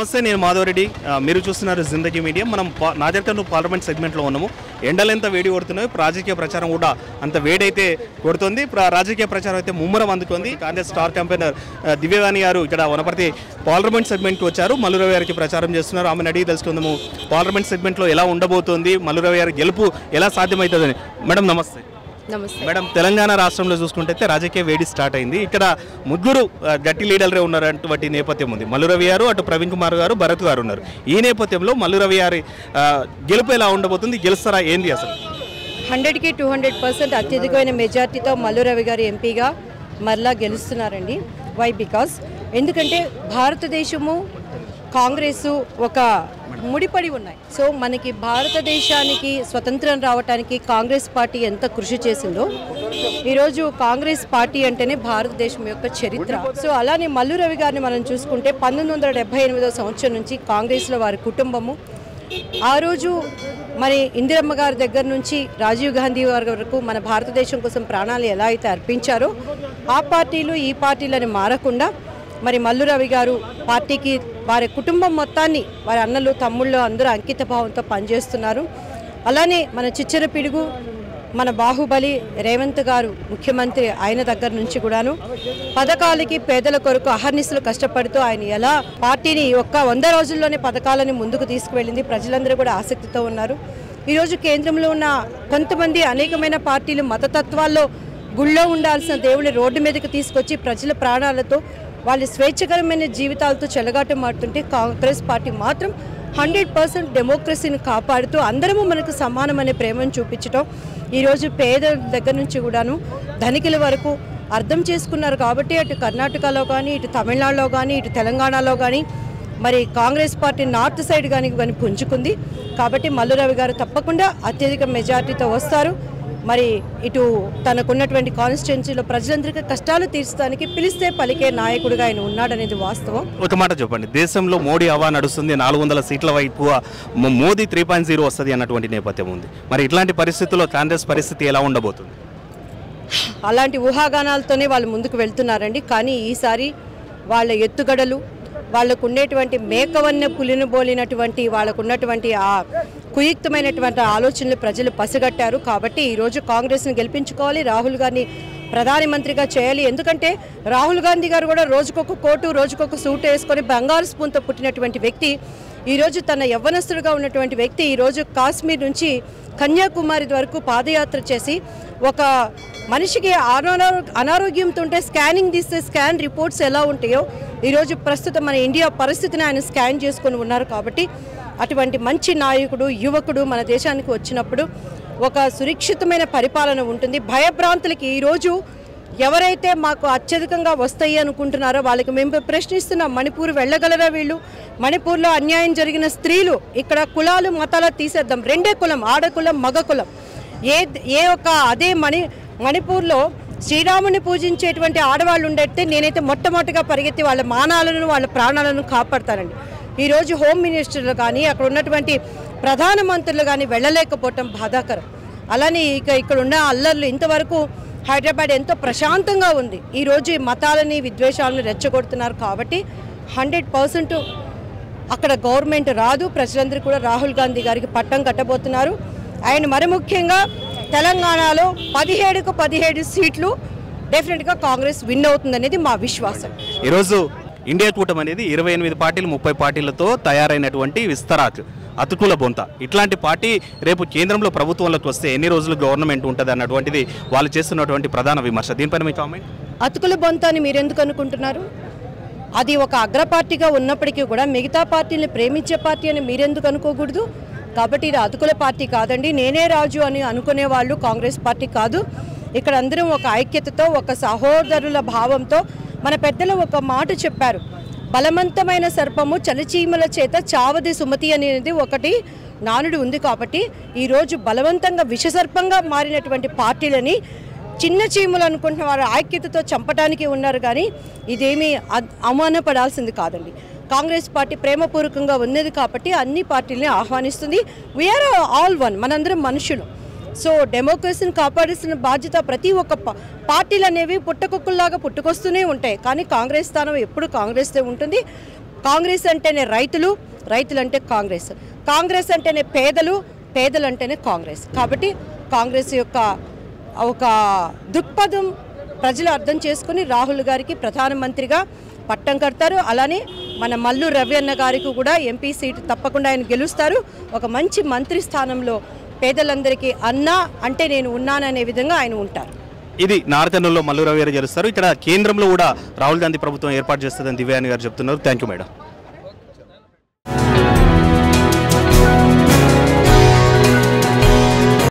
నమస్తే, నేను మాధవరెడ్డి. మీరు చూస్తున్నారు జిందగీ మీడియా. మనం నాజర్కర్నూలు పార్లమెంట్ సెగ్మెంట్లో ఉన్నాము. ఎండలు ఎంత వేడి కొడుతున్నాయి, రాజకీయ ప్రచారం కూడా అంత వేడైతే కొడుతుంది. రాజకీయ ప్రచారం అయితే ముమ్మరం అందుకుంది. కాంగ్రెస్ స్టార్ క్యాంపెయినర్ దివ్యవాణి గారు ఇక్కడ వనపర్తి పార్లమెంట్ సెగ్మెంట్కి వచ్చారు. మల్లురవి గారికి ప్రచారం చేస్తున్నారు. ఆమెను అడిగి తెలుసుకుందాము పార్లమెంట్ సెగ్మెంట్లో ఎలా ఉండబోతోంది, మల్లురవి గారి గెలుపు ఎలా సాధ్యమవుతుందని. మేడం నమస్తే. నమస్తే మేడం, తెలంగాణ రాష్ట్రంలో చూసుకుంటే రాజకీయ వేడి స్టార్ట్ అయింది. ఇక్కడ ముగ్గురు గట్టి లీడర్లే ఉన్నటువంటి నేపథ్యం ఉంది. మల్లురవి గారు, అటు ప్రవీణ్ కుమార్ గారు, భరత్ గారు ఉన్నారు. ఈ నేపథ్యంలో మల్లురవి గారి గెలుపు ఎలా ఉండబోతుంది, గెలుస్తారా ఏంది అసలు? 100కి 200% అత్యధికమైన మెజార్టీతో మల్లురవి గారు ఎంపీగా మరలా గెలుస్తున్నారండి. వై? బికాస్ ఎందుకంటే భారతదేశము కాంగ్రెసు ఒక ముడిపడి ఉన్నాయి. సో మనకి భారతదేశానికి స్వతంత్రం రావడానికి కాంగ్రెస్ పార్టీ ఎంత కృషి చేసిందో, ఈరోజు కాంగ్రెస్ పార్టీ అంటేనే భారతదేశం యొక్క చరిత్ర. సో అలానే మల్లురవి గారిని మనం చూసుకుంటే 1978వ సంవత్సరం నుంచి కాంగ్రెస్లో వారి కుటుంబము, ఆ రోజు మరి ఇందిరమ్మ గారి దగ్గర నుంచి రాజీవ్ గాంధీ గారి వరకు మన భారతదేశం కోసం ప్రాణాలు ఎలా అయితే అర్పించారో, ఆ పార్టీలు ఈ పార్టీలని మారకుండా మరి మల్లురవి గారు పార్టీకి వారి కుటుంబం మొత్తాన్ని, వారి అన్నలు తమ్ముళ్ళు అందరూ అంకిత భావంతో పనిచేస్తున్నారు. అలానే మన చిచ్చర పిడుగు, మన బాహుబలి రేవంత్ గారు ముఖ్యమంత్రి అయిన దగ్గర నుంచి కూడాను పథకాలకి పేదల కొరకు అహర్నిశలు కష్టపడుతూ ఆయన ఎలా పార్టీని 100 రోజుల్లోనే పథకాలని ముందుకు తీసుకువెళ్ళింది. ప్రజలందరూ కూడా ఆసక్తితో ఉన్నారు. ఈరోజు కేంద్రంలో ఉన్న కొంతమంది అనేకమైన పార్టీలు మతతత్వాల్లో గుళ్ళో ఉండాల్సిన దేవుని రోడ్డు మీదకి తీసుకొచ్చి ప్రజల ప్రాణాలతో వాళ్ళు స్వేచ్ఛకరమైన జీవితాలతో చెలగాటమాడుతుంటే, కాంగ్రెస్ పార్టీ మాత్రం 100% డెమోక్రసీని కాపాడుతూ అందరము మనకు సమానమనే ప్రేమను చూపించడం, ఈరోజు పేదల దగ్గర నుంచి కూడాను ధనికుల వరకు అర్థం చేసుకున్నారు. కాబట్టి అటు కర్ణాటకలో కానీ, ఇటు తమిళనాడులో కానీ, ఇటు తెలంగాణలో కానీ మరి కాంగ్రెస్ పార్టీ నార్త్ సైడ్ కానీ పుంజుకుంది. కాబట్టి మల్లురవి గారు తప్పకుండా అత్యధిక మెజార్టీతో వస్తారు. మరి ఇటు తనకున్నటువంటి కాన్స్టిట్యున్సీలో ప్రజలందరికీ కష్టాలు తీర్చడానికి పిలిస్తే పలికే నాయకుడిగా ఆయన ఉన్నాడనేది వాస్తవం. ఒక మాట చెప్పండి, దేశంలో మోడీ హవా నడుస్తుంది, 400 సీట్ల వైపు మోదీ 3.0 వస్తుంది అన్నటువంటి నేపథ్యం ఉంది. మరి ఇట్లాంటి పరిస్థితుల్లో కాంగ్రెస్ పరిస్థితి ఎలా ఉండబోతుంది? అలాంటి ఊహాగానాలతోనే వాళ్ళు ముందుకు వెళ్తున్నారండి. కానీ ఈసారి వాళ్ళ ఎత్తుగడలు, వాళ్ళకు ఉండేటువంటి మేకవన్నె పులిని బోలినటువంటి వాళ్ళకున్నటువంటి ఆ కుయుక్తమైనటువంటి ఆలోచనలు ప్రజలు పసిగట్టారు. కాబట్టి ఈరోజు కాంగ్రెస్ని గెలిపించుకోవాలి, రాహుల్ గాంధీ ప్రధానమంత్రిగా చేయాలి. ఎందుకంటే రాహుల్ గాంధీ గారు కూడా రోజుకొక కోటు, రోజుకొక సూట్ వేసుకొని బంగారు స్పూన్తో పుట్టినటువంటి వ్యక్తి. ఈరోజు తన యవ్వనస్తుడుగా ఉన్నటువంటి వ్యక్తి ఈరోజు కాశ్మీర్ నుంచి కన్యాకుమారి వరకు పాదయాత్ర చేసి ఒక మనిషికి అనారోగ్యంతో ఉంటే స్కానింగ్ తీస్తే స్కాన్ రిపోర్ట్స్ ఎలా ఉంటాయో ఈరోజు ప్రస్తుతం మన ఇండియా పరిస్థితిని ఆయన స్కాన్ చేసుకొని ఉన్నారు. కాబట్టి అటువంటి మంచి నాయకుడు, యువకుడు మన దేశానికి వచ్చినప్పుడు ఒక సురక్షితమైన పరిపాలన ఉంటుంది. భయభ్రాంతులకి ఈరోజు ఎవరైతే మాకు అత్యధికంగా వస్తాయి అనుకుంటున్నారో వాళ్ళకి మేము ప్రశ్నిస్తున్నాం, మణిపూర్ వెళ్ళగలరా వీళ్ళు? మణిపూర్లో అన్యాయం జరిగిన స్త్రీలు, ఇక్కడ కులాలు మతాలు తీసేద్దాం, రెండే కులం, ఆడకులం మగ కులం. అదే మణిపూర్లో శ్రీరాముని పూజించేటువంటి ఆడవాళ్ళు ఉండేస్తే నేనైతే మొట్టమొదటిగా పరిగెత్తి వాళ్ళ మానాలను, వాళ్ళ ప్రాణాలను కాపాడతానండి. ఈరోజు హోమ్ మినిస్టర్లు కానీ, అక్కడ ఉన్నటువంటి ప్రధానమంత్రులు కానీ వెళ్ళలేకపోవటం బాధాకరం. అలానే ఇక్కడ ఉన్న అల్లర్లు, ఇంతవరకు హైదరాబాద్ ఎంతో ప్రశాంతంగా ఉంది. ఈరోజు ఈ మతాలని, విద్వేషాలను రెచ్చగొడుతున్నారు. కాబట్టి 100% అక్కడ గవర్నమెంట్ రాదు. ప్రజలందరూ కూడా రాహుల్ గాంధీ గారికి పట్టం కట్టబోతున్నారు. ఆయన మరి ముఖ్యంగా తెలంగాణలో 17కు 17 సీట్లు డెఫినెట్గా కాంగ్రెస్ విన్ అవుతుందనేది మా విశ్వాసం. ఈరోజు ఇండియా కూటమి అనేది 28 పార్టీలు 30 పార్టీలతో తయారైనటువంటి విస్తరాక్ అతుకుల బొంత. ఇట్లాంటి పార్టీ రేపు కేంద్రంలో ప్రభుత్వంలోకి వస్తే ఎన్ని రోజులు గవర్నమెంట్ ఉంటుంది అన్నటువంటిది వాళ్ళు చేస్తున్నటువంటి ప్రధాన విమర్శ. దీనిపైన మీ కామెంట్? అతుకుల బొంత అని మీరు ఎందుకు అనుకుంటున్నారు? అది ఒక అగ్ర పార్టీగా ఉన్నప్పటికీ కూడా మిగతా పార్టీని ప్రేమించే పార్టీ అని మీరెందుకు అనుకోకూడదు? కాబట్టి ఇది అతుకుల పార్టీ కాదండి. నేనే రాజు అని అనుకునే వాళ్ళు కాంగ్రెస్ పార్టీ కాదు. ఇక్కడ అందరం ఒక ఐక్యతతో, ఒక సహోదరుల భావంతో, మన పెద్దలు ఒక మాట చెప్పారు, బలవంతమైన సర్పము చలిచీమల చేత చావది సుమతి అనేది ఒకటి నానుడు ఉంది. కాబట్టి ఈరోజు బలవంతంగా విషసర్పంగా మారినటువంటి పార్టీలని చిన్న చీమలు అనుకుంటున్న వారు ఐక్యతతో చంపడానికి ఉన్నారు. కానీ ఇదేమీ అవమానపడాల్సింది కాదండి. కాంగ్రెస్ పార్టీ ప్రేమపూర్వకంగా ఉన్నది కాబట్టి అన్ని పార్టీలని ఆహ్వానిస్తుంది. వీఆర్ ఆల్ వన్, మనందరం మనుషులు. సో డెమోక్రసీని కాపాడాల్సిన బాధ్యత ప్రతి ఒక్క పార్టీలు అనేవి పుట్టకొక్కుల్లాగా పుట్టుకొస్తూనే ఉంటాయి. కానీ కాంగ్రెస్ స్థానం ఎప్పుడు కాంగ్రెస్దే ఉంటుంది. కాంగ్రెస్ అంటేనే రైతులు, రైతులు అంటే కాంగ్రెస్, కాంగ్రెస్ అంటేనే పేదలు, పేదలు అంటేనే కాంగ్రెస్. కాబట్టి కాంగ్రెస్ యొక్క ఒక దృక్పథం ప్రజలు అర్థం చేసుకుని రాహుల్ గారికి ప్రధానమంత్రిగా పట్టం కడతారు. అలానే మన మల్లు రవి అన్న గారికి కూడా ఎంపీ సీటు తప్పకుండా ఆయన గెలుస్తారు. ఒక మంచి మంత్రి స్థానంలో పేదలందరికీ అన్నా అంటే నేను ఉన్నాననే విధంగా ఆయన ఉంటారు. ఇది నార్త్ కర్నూలులో మల్లు రవి గారు గెలుస్తారు. ఇక్కడ కేంద్రంలో కూడా రాహుల్ గాంధీ ప్రభుత్వం ఏర్పాటు చేస్తుందని దివ్యాని గారు చెప్తున్నారు. Thank you madam.